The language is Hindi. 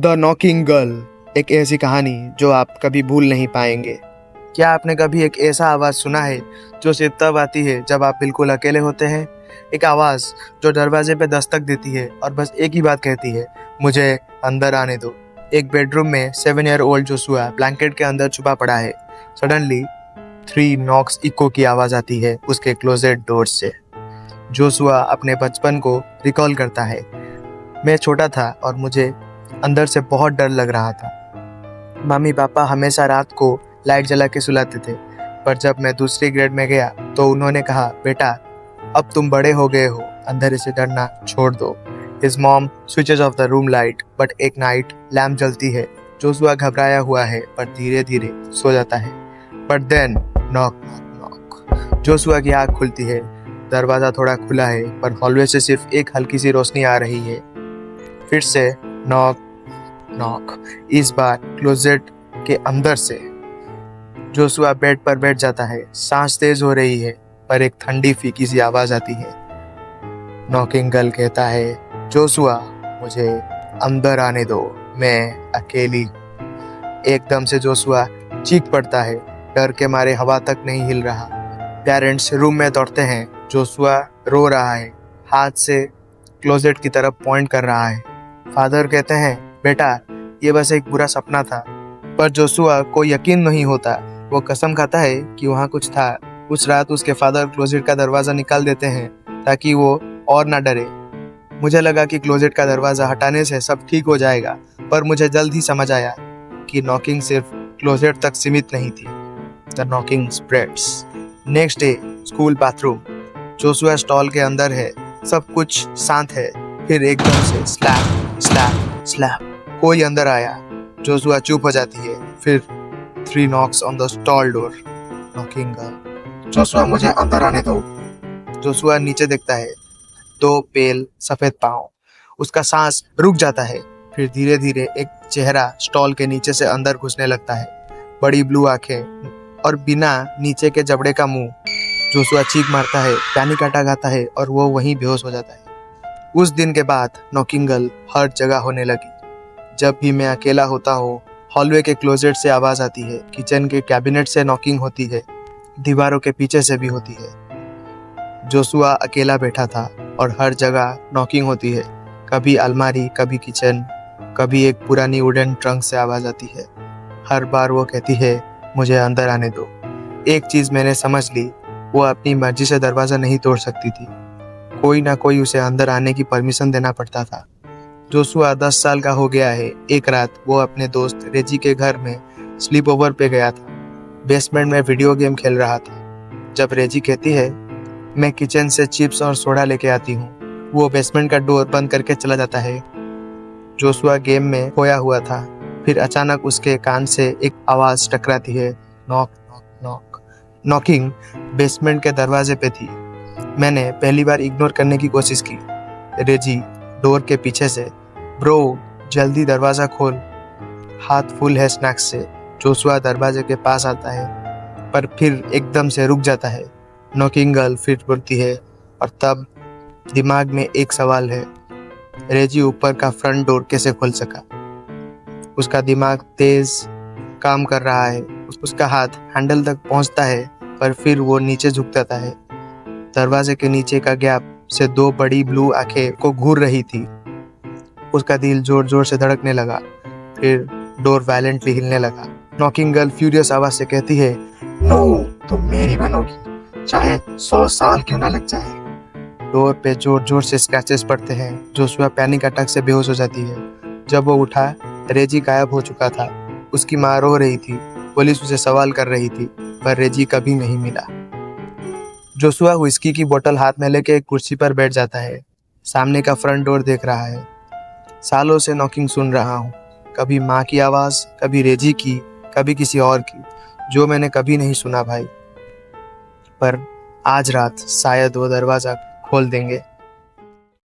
द नॉकिंग गर्ल, एक ऐसी कहानी जो आप कभी भूल नहीं पाएंगे। क्या आपने कभी एक ऐसा आवाज़ सुना है जो सिर्फ तब आती है जब आप बिल्कुल अकेले होते हैं? एक आवाज़ जो दरवाजे पे दस्तक देती है और बस एक ही बात कहती है, मुझे अंदर आने दो। एक बेडरूम में 7-year-old जोशुआ ब्लैंकेट के अंदर छुपा पड़ा है। सडनली 3 नॉक्स इको की आवाज़ आती है उसके क्लोजेट डोर से। जोशुआ अपने बचपन को रिकॉल करता है। मैं छोटा था और मुझे अंदर से बहुत डर लग रहा था। मम्मी पापा हमेशा रात को लाइट जला के सुलाते थे, पर जब मैं दूसरी ग्रेड में गया तो उन्होंने कहा, बेटा अब तुम बड़े हो गए हो, अंधेरे से डरना छोड़ दो। His mom switches off the room light, but एक नाइट लैम्प जलती है। जोशुआ घबराया हुआ है पर धीरे धीरे सो जाता है। But then knock knock knock। Joshua की आँख खुलती है। दरवाजा थोड़ा खुला है पर हॉलवे से सिर्फ एक हल्की सी रोशनी आ रही है। फिर से नॉक नॉक, इस बार क्लोजेट के अंदर से। जोशुआ बेड पर बैठ जाता है। सांस तेज हो रही है पर एक ठंडी फीकी सी आवाज आती है। नॉकिंग गर्ल कहता है, जोशुआ मुझे अंदर आने दो, मैं अकेली। एकदम से जोशुआ चीख पड़ता है। डर के मारे हवा तक नहीं हिल रहा। पेरेंट्स रूम में दौड़ते हैं। जोशुआ रो रहा है, हाथ से क्लोजेट की तरफ पॉइंट कर रहा है। फादर कहते हैं, बेटा ये बस एक बुरा सपना था। पर जोशुआ को यकीन नहीं होता। वो कसम खाता है कि वहाँ कुछ था। उस रात उसके फादर क्लोजेट का दरवाज़ा निकाल देते हैं ताकि वो और ना डरे। मुझे लगा कि क्लोजेट का दरवाज़ा हटाने से सब ठीक हो जाएगा, पर मुझे जल्द ही समझ आया कि नॉकिंग सिर्फ क्लोजेट तक सीमित नहीं थी। The knocking spreads. Next day school bathroom. Joshua stall के अंदर है, सब कुछ शांत है। फिर एकदम से स्लैप स्लैप स्लैप, कोई अंदर आया। जोशुआ चुप हो जाती है। फिर 3 knocks on the stall door। Knocking girl, Joshua मुझे अंदर आने दो। जोशुआ नीचे देखता है, 2 पेल सफेद पाँव। उसका सांस रुक जाता है। फिर धीरे धीरे एक चेहरा स्टॉल के नीचे से अंदर घुसने लगता है। बड़ी ब्लू आंखें और बिना नीचे के जबड़े का मुंह। जोशुआ चीख मारता है, पैनिक अटैक आता है और वो वहीं बेहोश हो जाता है। उस दिन के बाद नॉकिंग गर्ल हर जगह होने लगी। जब भी मैं अकेला होता हूँ, हॉलवे के क्लोजेट से आवाज आती है, किचन के कैबिनेट से नॉकिंग होती है, दीवारों के पीछे से भी होती है। जोशुआ अकेला बैठा था और हर जगह नॉकिंग होती है। कभी अलमारी, कभी किचन, कभी एक पुरानी वुडन ट्रंक से आवाज आती है। हर बार वो कहती है, मुझे अंदर आने दो। एक चीज मैंने समझ ली, वो अपनी मर्जी से दरवाजा नहीं तोड़ सकती थी। कोई ना कोई उसे अंदर आने की परमिशन देना पड़ता था। जोशुआ 10 साल का हो गया है। एक रात वो अपने दोस्त रेजी के घर में स्लीप ओवर पे गया था। बेसमेंट में वीडियो गेम खेल रहा था। जब रेजी कहती है, मैं किचन से चिप्स और सोडा लेके आती हूँ, वो बेसमेंट का डोर बंद करके चला जाता है। जोशुआ गेम में खोया हुआ था। फिर अचानक उसके कान से एक आवाज टकराती है, knock knock knock. Knocking basement के दरवाजे पे थी। मैंने पहली बार इग्नोर करने की कोशिश की। रेजी डोर के पीछे से, ब्रो जल्दी दरवाजा खोल। हाथ फुल है स्नैक्स से। जोशुआ दरवाजे के पास आता है पर फिर एकदम से रुक जाता है। नॉकिंग गर्ल फिर बोलती है और तब दिमाग में एक सवाल है, रेजी ऊपर का फ्रंट डोर कैसे खोल सका? उसका दिमाग तेज काम कर रहा है। उसका हाथ हैंडल तक पहुंचता है पर फिर वो नीचे झुक जाता है। दरवाजे के नीचे का गैप से 2 बड़ी ब्लू आंखें को घूर रही थी। उसका दिल जोर जोर से धड़कने लगा। फिर डोर वायलेंटली हिलने लगा। नॉकिंग गर्ल फ्यूरियस आवाज से कहती है, नो, तुम मेरी बनोगी, चाहे 100 साल क्यों ना लग जाए। डोर पे जोर जोर से स्क्रैचेस पड़ते हैं। जोशुआ पैनिक अटैक से बेहोश हो जाती है। जब वो उठा, रेजी गायब हो चुका था। उसकी माँ रो रही थी। पुलिस उसे सवाल कर रही थी पर रेजी कभी नहीं मिला। जोशुआ व्हिस्की की बोतल हाथ में लेके एक कुर्सी पर बैठ जाता है। सामने का फ्रंट डोर देख रहा है। सालों से नॉकिंग सुन रहा हूँ, कभी माँ की आवाज़, कभी रेजी की, कभी किसी और की, जो मैंने कभी नहीं सुना भाई। पर आज रात शायद वो दरवाज़ा खोल देंगे।